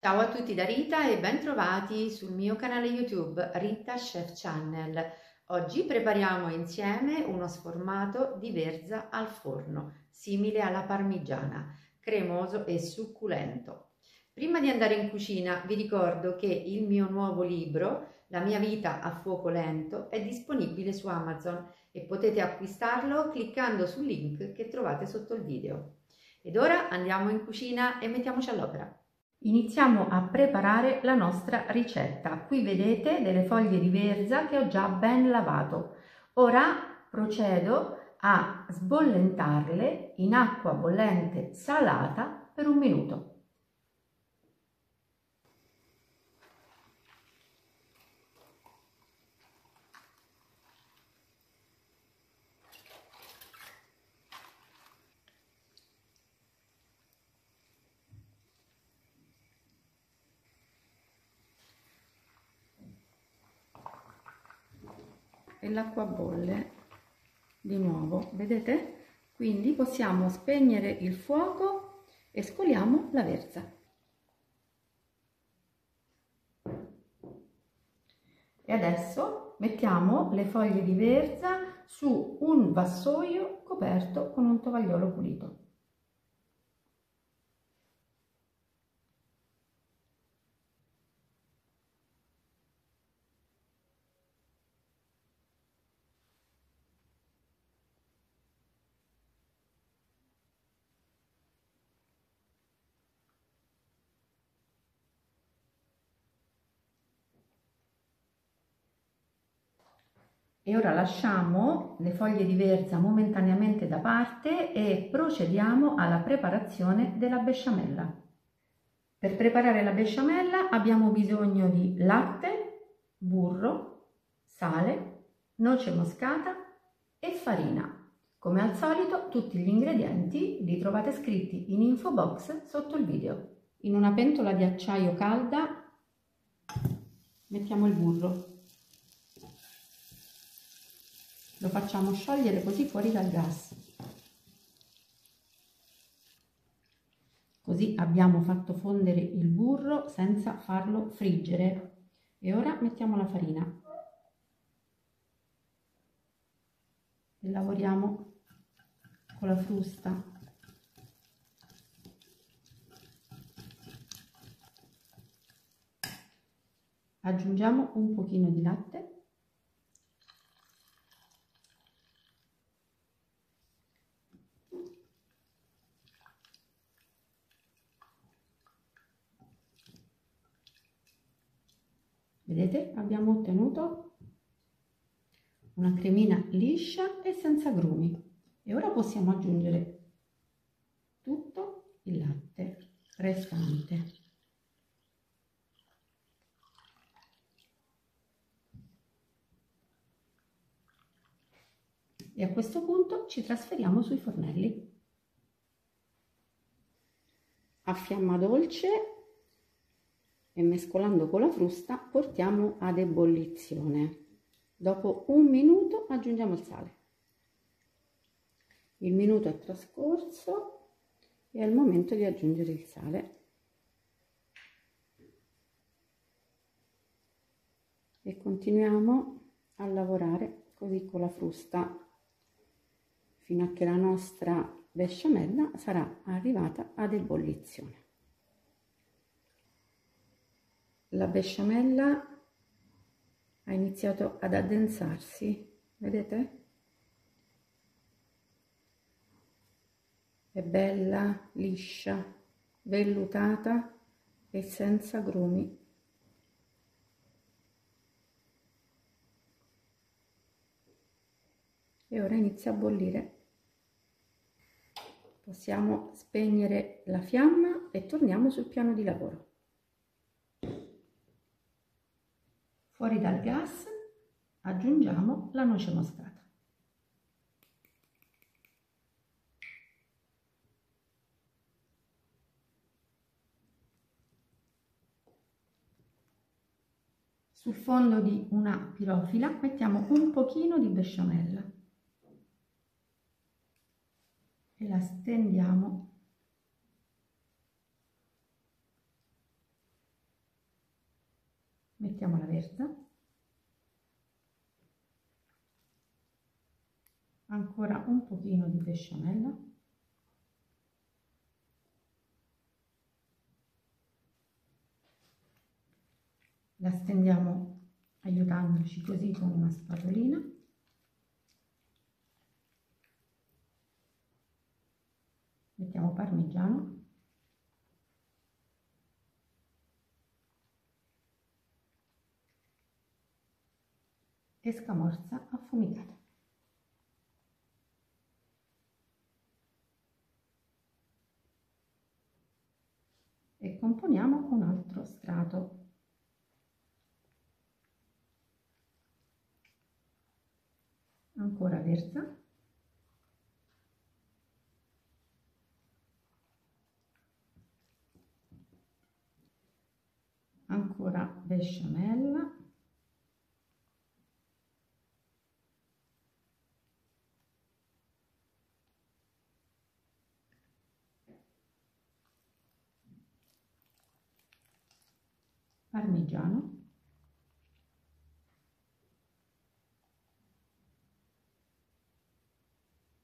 Ciao a tutti da Rita e ben trovati sul mio canale YouTube Rita Chef Channel. Oggi prepariamo insieme uno sformato di verza al forno, simile alla parmigiana, cremoso e succulento. Prima di andare in cucina vi ricordo che il mio nuovo libro, La mia vita a fuoco lento, è disponibile su Amazon e potete acquistarlo cliccando sul link che trovate sotto il video. Ed ora andiamo in cucina e mettiamoci all'opera. Iniziamo a preparare la nostra ricetta. Qui vedete delle foglie di verza che ho già ben lavato. Ora procedo a sbollentarle in acqua bollente salata per 1 minuto. E l'acqua bolle di nuovo, vedete? Quindi possiamo spegnere il fuoco e scoliamo la verza. E adesso mettiamo le foglie di verza su un vassoio coperto con un tovagliolo pulito. E ora lasciamo le foglie di verza momentaneamente da parte e procediamo alla preparazione della besciamella. Per preparare la besciamella abbiamo bisogno di latte, burro, sale, noce moscata e farina. Come al solito tutti gli ingredienti li trovate scritti in info box sotto il video. In una pentola di acciaio calda mettiamo il burro. Lo facciamo sciogliere così fuori dal gas. Così abbiamo fatto fondere il burro senza farlo friggere. E ora mettiamo la farina. E lavoriamo con la frusta. Aggiungiamo un pochino di latte. Vedete, abbiamo ottenuto una cremina liscia e senza grumi. E ora possiamo aggiungere tutto il latte restante. E a questo punto ci trasferiamo sui fornelli. A fiamma dolce e mescolando con la frusta portiamo ad ebollizione. Dopo 1 minuto aggiungiamo il sale. Il minuto è trascorso e è il momento di aggiungere il sale. E continuiamo a lavorare così con la frusta fino a che la nostra besciamella sarà arrivata ad ebollizione. La besciamella ha iniziato ad addensarsi, vedete? È bella, liscia, vellutata e senza grumi. E ora inizia a bollire. Possiamo spegnere la fiamma e torniamo sul piano di lavoro. Fuori dal gas aggiungiamo la noce moscata. Sul fondo di una pirofila mettiamo un pochino di besciamella e la stendiamo mettiamo la verza, ancora un pochino di besciamella, la stendiamo aiutandoci così con una spatolina, mettiamo parmigiano, e scamorza affumicata. E componiamo un altro strato. Ancora verza, ancora besciamella, parmigiano,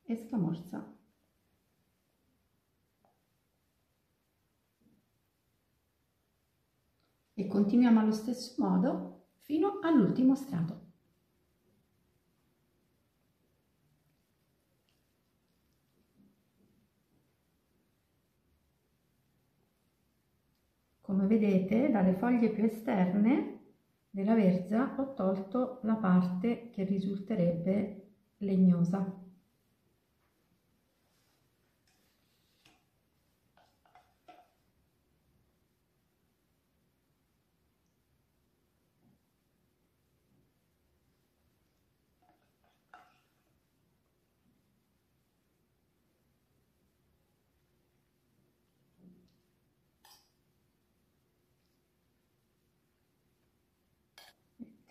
e scamorza. E continuiamo allo stesso modo fino all'ultimo strato. Come vedete, dalle foglie più esterne della verza ho tolto la parte che risulterebbe legnosa.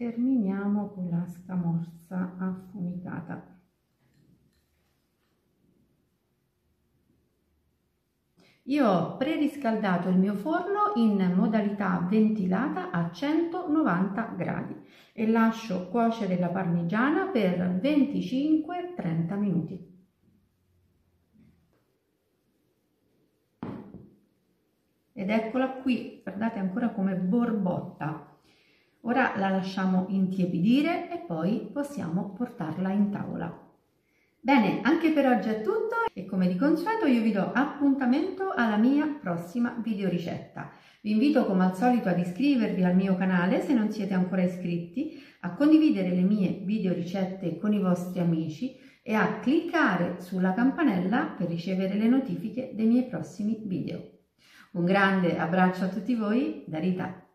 Terminiamo con la scamorza affumicata. Io ho preriscaldato il mio forno in modalità ventilata a 190 gradi e lascio cuocere la parmigiana per 25-30 minuti. Ed eccola qui, guardate ancora come borbotta. Ora la lasciamo intiepidire e poi possiamo portarla in tavola. Bene, anche per oggi è tutto e come di consueto io vi do appuntamento alla mia prossima videoricetta. Vi invito come al solito ad iscrivervi al mio canale se non siete ancora iscritti, a condividere le mie videoricette con i vostri amici e a cliccare sulla campanella per ricevere le notifiche dei miei prossimi video. Un grande abbraccio a tutti voi da Rita.